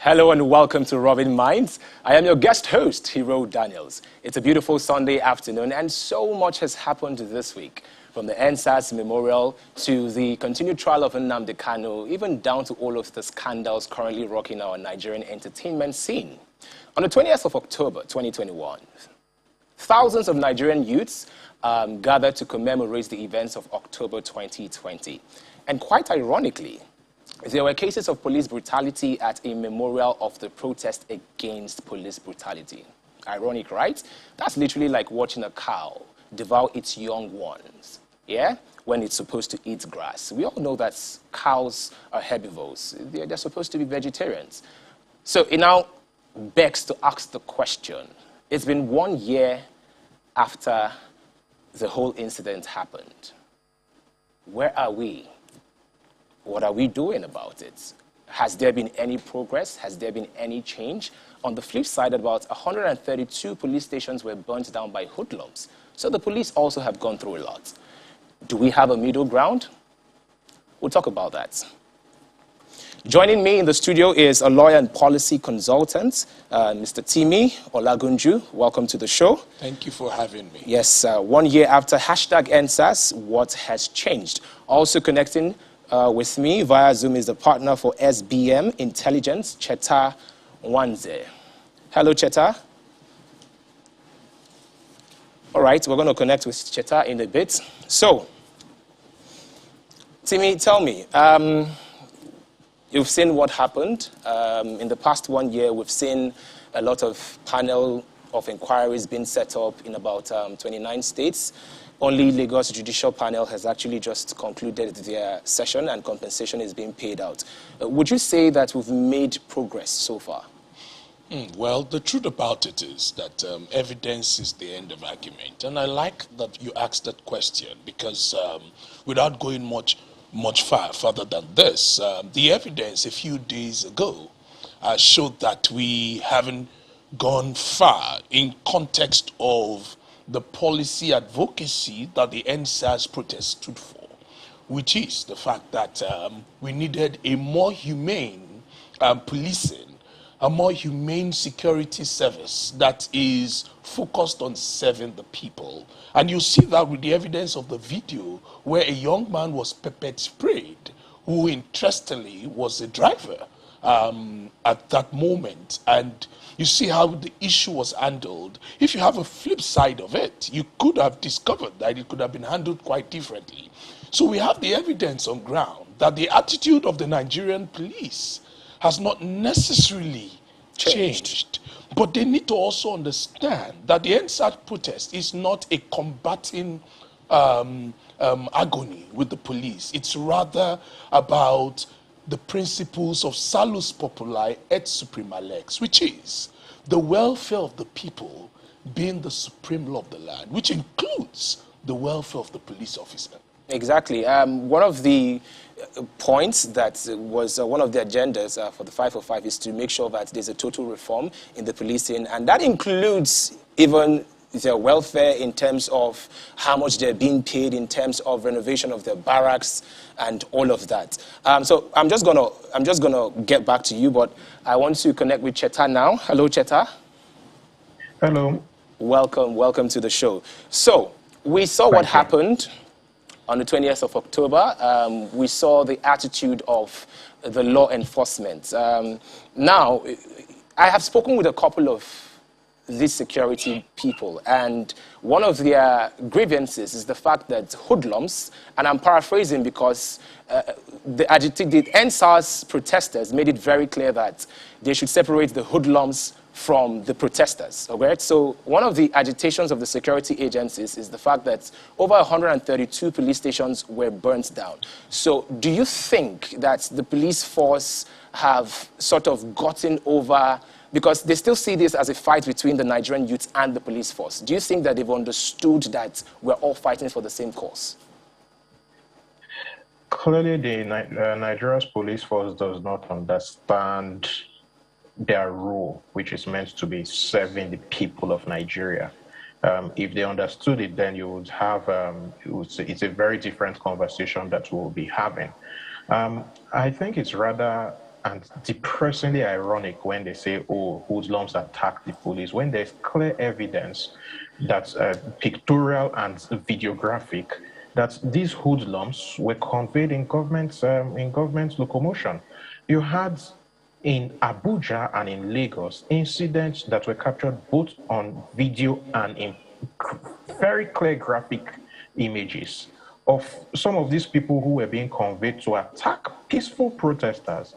Hello and welcome to Robin Minds. I am your guest host, Hero Daniels. It's a beautiful Sunday afternoon and so much has happened this week. From the EndSARS memorial to the continued trial of Nnamdi Kanu, even down to all of the scandals currently rocking our Nigerian entertainment scene. On the 20th of October 2021, thousands of Nigerian youths gathered to commemorate the events of October 2020. And quite ironically, there were cases of police brutality at a memorial of the protest against police brutality. Ironic, right? That's literally like watching a cow devour its young ones, yeah? When it's supposed to eat grass. We all know that cows are herbivores. They're supposed to be vegetarians. So it now begs to ask the question. It's been 1 year after the whole incident happened. Where are we? What are we doing about it? Has there been any progress? Has there been any change? On the flip side, about 132 police stations were burnt down by hoodlums. So the police also have gone through a lot. Do we have a middle ground? We'll talk about that. Joining me in the studio is a lawyer and policy consultant, Mr. Timi Olagunju. Welcome to the show. Thank you for having me. Yes, 1 year after #EndSARS, what has changed? Also connecting with me via Zoom is the partner for SBM Intelligence, Cheta Wanze. Hello, Cheta. All right, we're going to connect with Cheta in a bit. So, Timi, tell me, you've seen what happened. In the past 1 year, we've seen a lot of panel of inquiries being set up in about 29 states. Only Lagos Judicial Panel has actually just concluded their session and compensation is being paid out. Would you say that we've made progress so far? Well, the truth about it is that evidence is the end of argument. And I like that you asked that question because without going much further than this, the evidence a few days ago showed that we haven't gone far in context of the policy advocacy that the EndSARS protest stood for, which is the fact that we needed a more humane policing, a more humane security service that is focused on serving the people. And you see that with the evidence of the video where a young man was pepper sprayed, who interestingly was a driver at that moment. And you see how the issue was handled. If you have a flip side of it, you could have discovered that it could have been handled quite differently. So we have the evidence on ground that the attitude of the Nigerian police has not necessarily changed. But they need to also understand that the EndSARS protest is not a combating agony with the police. It's rather about the principles of salus populi et suprema lex, which is the welfare of the people being the supreme law of the land, which includes the welfare of the police officer. Exactly. One of the points that was one of the agendas for the 505 is to make sure that there's a total reform in the policing, and that includes even their welfare in terms of how much they're being paid, in terms of renovation of their barracks and all of that. So I'm just gonna get back to you, but I want to connect with Cheta now. Hello, Cheta. Hello. Welcome to the show. So we saw what happened on the 20th of October. We saw the attitude of the law enforcement. Now, I have spoken with a couple of these security people, and one of their grievances is the fact that hoodlums, and I'm paraphrasing because the EndSARS protesters made it very clear that they should separate the hoodlums from the protesters, okay? So one of the agitations of the security agencies is the fact that over 132 police stations were burnt down. So do you think that the police force have sort of gotten over, because they still see this as a fight between the Nigerian youth and the police force. Do you think that they've understood that we're all fighting for the same cause? Clearly, the Nigeria's police force does not understand their role, which is meant to be serving the people of Nigeria. If they understood it, then you would have, it's a very different conversation that we'll be having. I think it's rather and depressingly ironic when they say, oh, hoodlums attack the police, when there's clear evidence that's pictorial and videographic that these hoodlums were conveyed in government locomotion. You had in Abuja and in Lagos incidents that were captured both on video and in very clear graphic images of some of these people who were being conveyed to attack peaceful protesters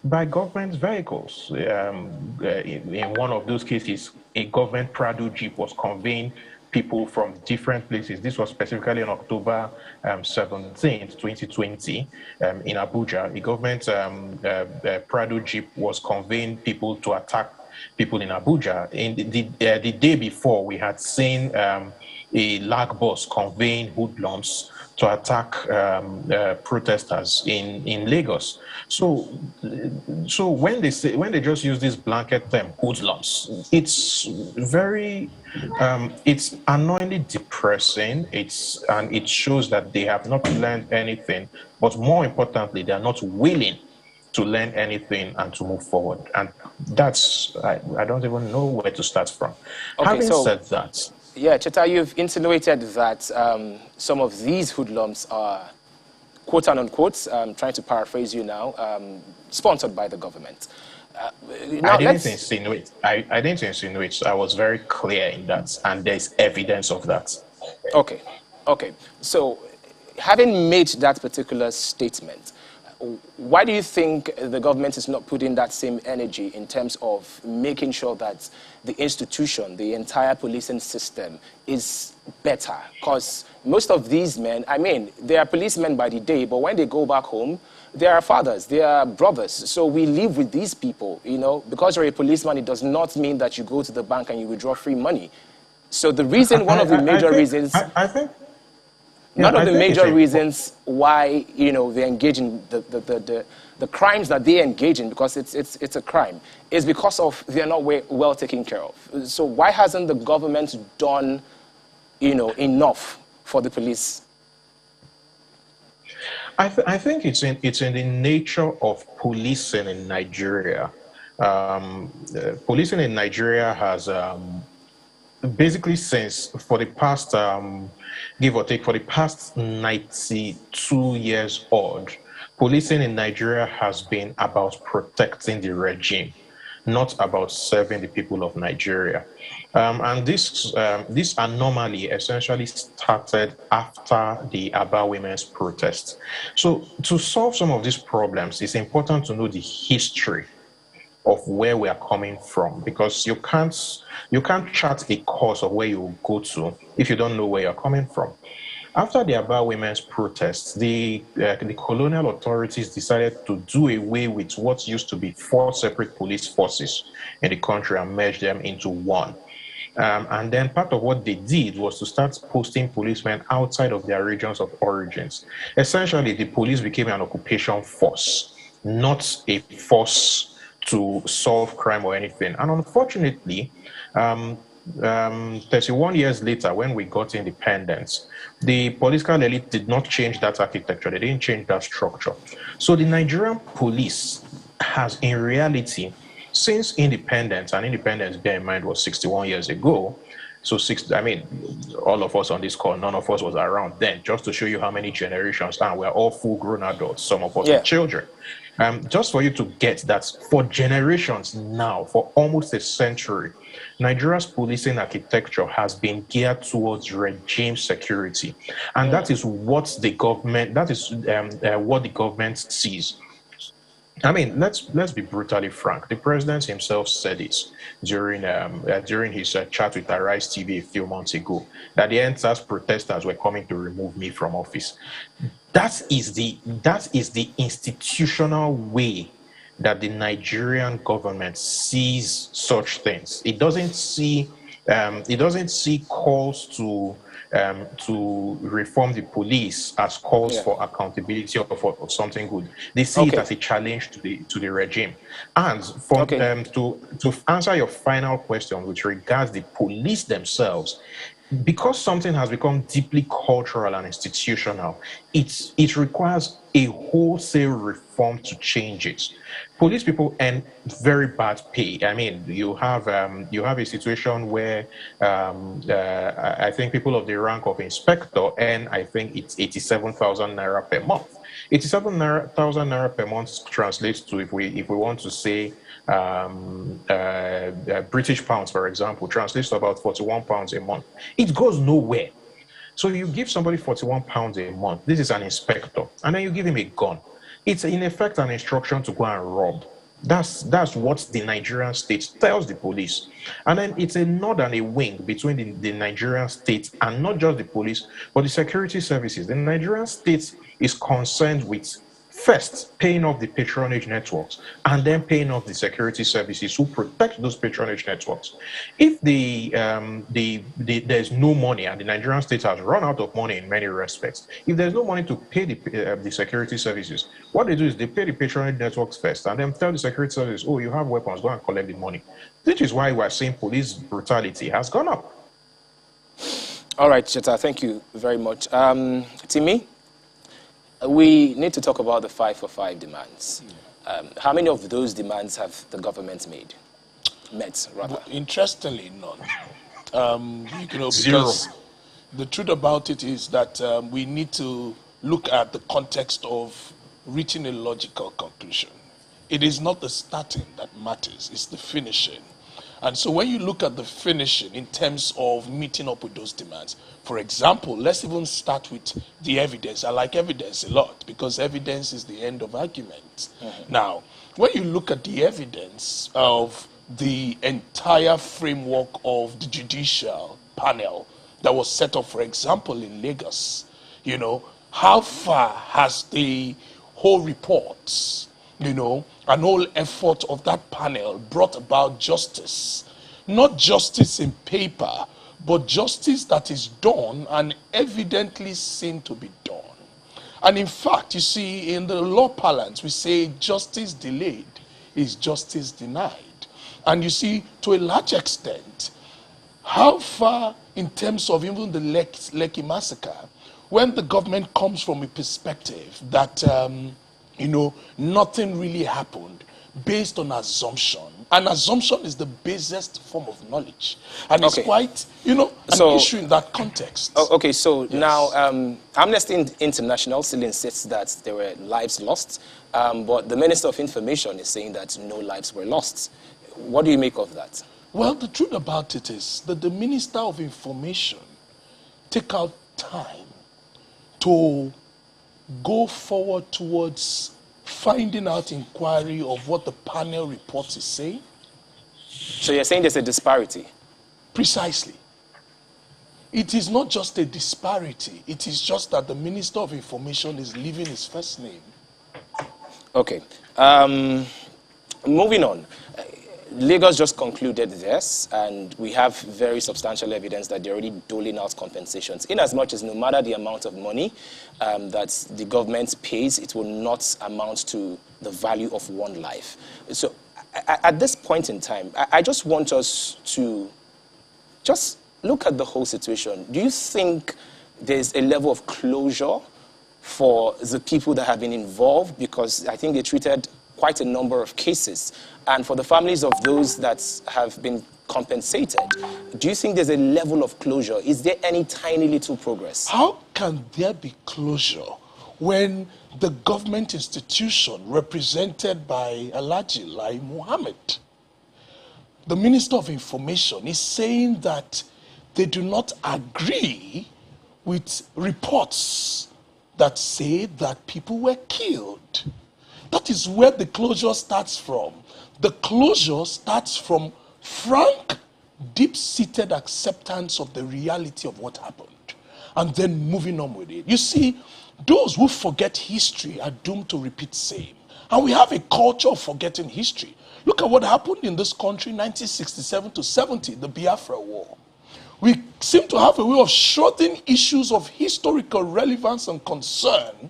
by government vehicles. In one of those cases, a government Prado Jeep was conveying people from different places. This was specifically on October 17th, 2020, in Abuja. A government Prado Jeep was conveying people to attack people in Abuja. In the day before, we had seen a lag bus conveying hoodlums to attack protesters in Lagos. So when they just use this blanket term hoodlums, it's very it's annoyingly depressing. And it shows that they have not learned anything, but more importantly, they are not willing to learn anything and to move forward. And that's I don't even know where to start from. Okay, Having said that. Yeah, Cheta, you've insinuated that some of these hoodlums are, quote unquote, trying to paraphrase you now, sponsored by the government. I didn't insinuate. I didn't insinuate. I was very clear in that, and there's evidence of that. Okay, okay. So, having made that particular statement, why do you think the government is not putting that same energy in terms of making sure that the institution, the entire policing system is better? Because most of these men, I mean, they are policemen by the day, but when they go back home, they are fathers, they are brothers. So we live with these people, you know. Because you're a policeman, it does not mean that you go to the bank and you withdraw free money. So the reason, one of the major reasons... One of the major reasons why, you know, they engage in the crimes that they engage in, because it's a crime, is because of they're not well taken care of. So why hasn't the government done, you know, enough for the police? I think it's in the nature of policing in Nigeria. Policing in Nigeria has basically since for the past give or take, for the past 92 years odd, policing in Nigeria has been about protecting the regime, not about serving the people of Nigeria. And this anomaly essentially started after the Aba women's protest. So to solve some of these problems, it's important to know the history of where we are coming from, because you can't chart a course of where you will go to if you don't know where you're coming from. After the Aba women's protests, the colonial authorities decided to do away with what used to be 4 separate police forces in the country and merge them into one. And then part of what they did was to start posting policemen outside of their regions of origins. Essentially, the police became an occupation force, not a force to solve crime or anything. And unfortunately, 31 years later, when we got independence, the political elite did not change that architecture. They didn't change that structure. So the Nigerian police has, in reality, since independence, and independence, bear in mind, was 61 years ago. So all of us on this call, none of us was around then, just to show you how many generations, and we're all full-grown adults, some of us are children. Just for you to get that, for generations now, for almost a century, Nigeria's policing architecture has been geared towards regime security. And that is what the government sees. I mean, let's be brutally frank. The president himself said it during his chat with Arise TV a few months ago, that the EndSARS protesters were coming to remove me from office. That is the institutional way that the Nigerian government sees such things. It doesn't see calls to reform the police as calls for accountability or for something good. They see it as a challenge to the regime. And to answer your final question, which regards the police themselves, because something has become deeply cultural and institutional, it requires a wholesale reform to change it. Police people earn very bad pay. I mean, you have a situation where I think people of the rank of inspector earn, I think it's 87,000 naira per month. 87,000 naira per month translates to, if we want to say British pounds, for example, translates to about 41 pounds a month. It goes nowhere. So you give somebody 41 pounds a month. This is an inspector, and then you give him a gun. It's in effect an instruction to go and rob. That's what the Nigerian state tells the police. And then it's a nod and a wink between the Nigerian state and not just the police, but the security services. The Nigerian state is concerned with first paying off the patronage networks and then paying off the security services who protect those patronage networks. If there's no money, and the Nigerian state has run out of money in many respects, if there's no money to pay the security services, what they do is they pay the patronage networks first and then tell the security services, oh, you have weapons, go and collect the money. Which is why we're saying police brutality has gone up. All right, Cheta, thank you very much. Timmy? We need to talk about the 5 for 5 demands. How many of those demands have the government met, rather? Well, interestingly, none. Because Zero. the truth about it is that we need to look at the context of reaching a logical conclusion. It is not the starting that matters, it's the finishing. And so when you look at the finishing in terms of meeting up with those demands, for example, let's even start with the evidence. I like evidence a lot because evidence is the end of argument. Now, when you look at the evidence of the entire framework of the judicial panel that was set up, for example, in Lagos, how far has the whole report, an whole effort of that panel brought about justice? Not justice in paper, but justice that is done and evidently seen to be done. And in fact, you see, in the law parlance, we say justice delayed is justice denied. And you see, to a large extent, how far in terms of even the Lekki massacre, when the government comes from a perspective that, nothing really happened based on assumption. An assumption is the basest form of knowledge. And it's quite, an issue in that context. Okay, so yes. Now, Amnesty International still insists that there were lives lost, but the Minister of Information is saying that no lives were lost. What do you make of that? Well, the truth about it is that the Minister of Information take out time to go forward towards finding out inquiry of what the panel report is saying. So you're saying there's a disparity? Precisely. It is not just a disparity. It is just that the Minister of Information is leaving his first name. Okay. Moving on. Lagos just concluded this, and we have very substantial evidence that they're already doling out compensations, in as much as no matter the amount of money that the government pays, it will not amount to the value of one life. So at this point in time, I just want us to just look at the whole situation. Do you think there's a level of closure for the people that have been involved? Because I think they treated quite a number of cases. And for the families of those that have been compensated, do you think there's a level of closure? Is there any tiny little progress? How can there be closure when the government institution represented by Alhaji Lai Mohammed, the Minister of Information, is saying that they do not agree with reports that say that people were killed? That is where the closure starts from. The closure starts from frank, deep-seated acceptance of the reality of what happened, and then moving on with it. You see, those who forget history are doomed to repeat same. And we have a culture of forgetting history. Look at what happened in this country in 1967 to 70, the Biafra War. We seem to have a way of shrouding issues of historical relevance and concern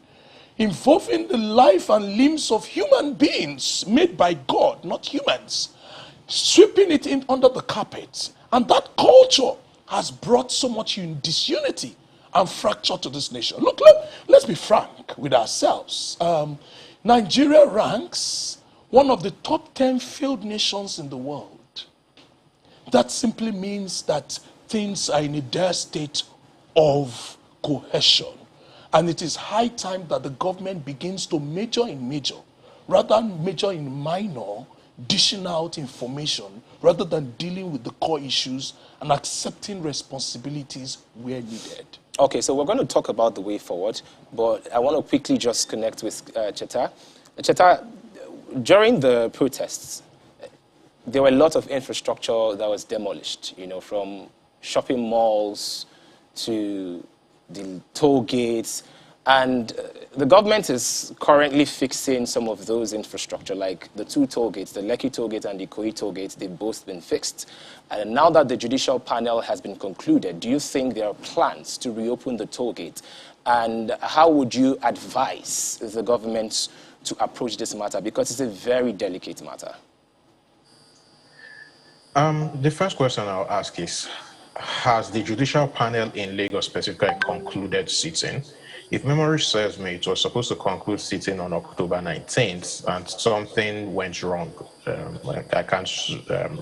involving the life and limbs of human beings made by God, not humans, sweeping it in under the carpet. And that culture has brought so much disunity and fracture to this nation. Look, let's be frank with ourselves. Nigeria ranks one of the top 10 failed nations in the world. That simply means that things are in a dire state of cohesion. And it is high time that the government begins to major in major, rather than major in minor, dishing out information, rather than dealing with the core issues and accepting responsibilities where needed. Okay, so we're going to talk about the way forward, but I want to quickly just connect with Cheta. Cheta, during the protests, there were a lot of infrastructure that was demolished, you know, from shopping malls to the toll gates. And the government is currently fixing some of those infrastructure, like the two toll gates, the Lekki toll gate and the Ikoyi toll gate. They've both been fixed. And now that the judicial panel has been concluded, do you think there are plans to reopen the toll gate? And how would you advise the government to approach this matter? Because it's a very delicate matter. The first question I'll ask is, has the judicial panel in Lagos specifically concluded sitting? If memory serves me, it was supposed to conclude sitting on October 19th, and something went wrong. I can't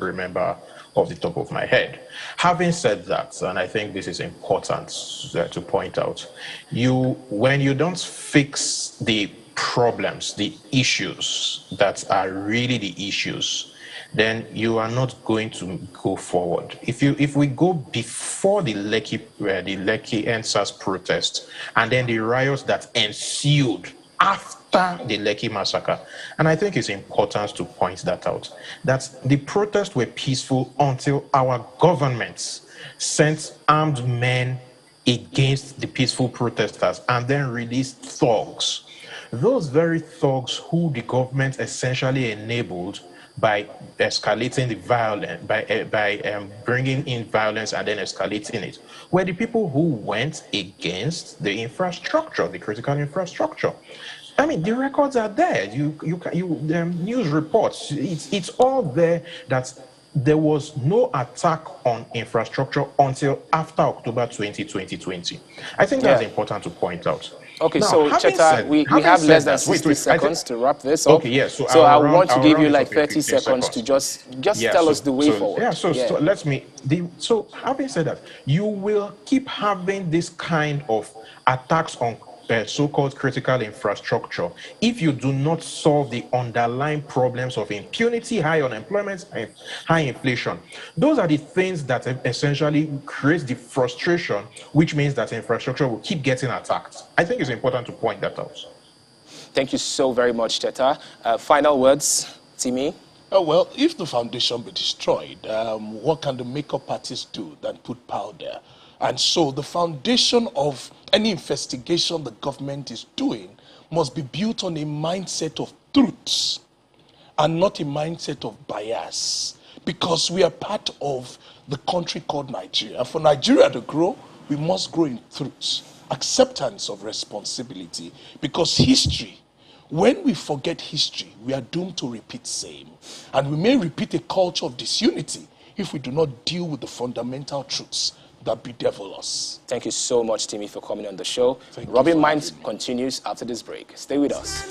remember off the top of my head. Having said that, and I think this is important to point out, when you don't fix the problems, the issues that are really the issues, then you are not going to go forward. If we go before the Lekki EndSARS protest and then the riots that ensued after the Lekki massacre, and I think it's important to point that out, that the protests were peaceful until our governments sent armed men against the peaceful protesters and then released thugs. Those very thugs who the government essentially enabled by escalating the violence, by bringing in violence and then escalating it, were the people who went against the infrastructure, the critical infrastructure. I mean, the records are there. News reports. It's all there that there was no attack on infrastructure until after October 2020. I think that's important to point out. Okay, now, so Cheta, we have less than 60 seconds to wrap this up. Okay, yes. So I want to give you like 30 seconds to just tell us the way forward. So having said that, you will keep having this kind of attacks on so-called critical infrastructure if you do not solve the underlying problems of impunity, high unemployment, and high inflation. Those are the things that essentially create the frustration, which means that infrastructure will keep getting attacked. I think it's important to point that out. Thank you so very much, Cheta. Final words, Timi? Oh, well, if the foundation be destroyed, what can the makeup artist do than put powder? And so the foundation of any investigation the government is doing must be built on a mindset of truths and not a mindset of bias, because we are part of the country called Nigeria. And for Nigeria to grow, we must grow in truths, acceptance of responsibility, because history, when we forget history, we are doomed to repeat same. And we may repeat a culture of disunity if we do not deal with the fundamental truths that bedevil us. Thank you so much, Timmy, for coming on the show. Robin Minds continues after this break. Stay with us.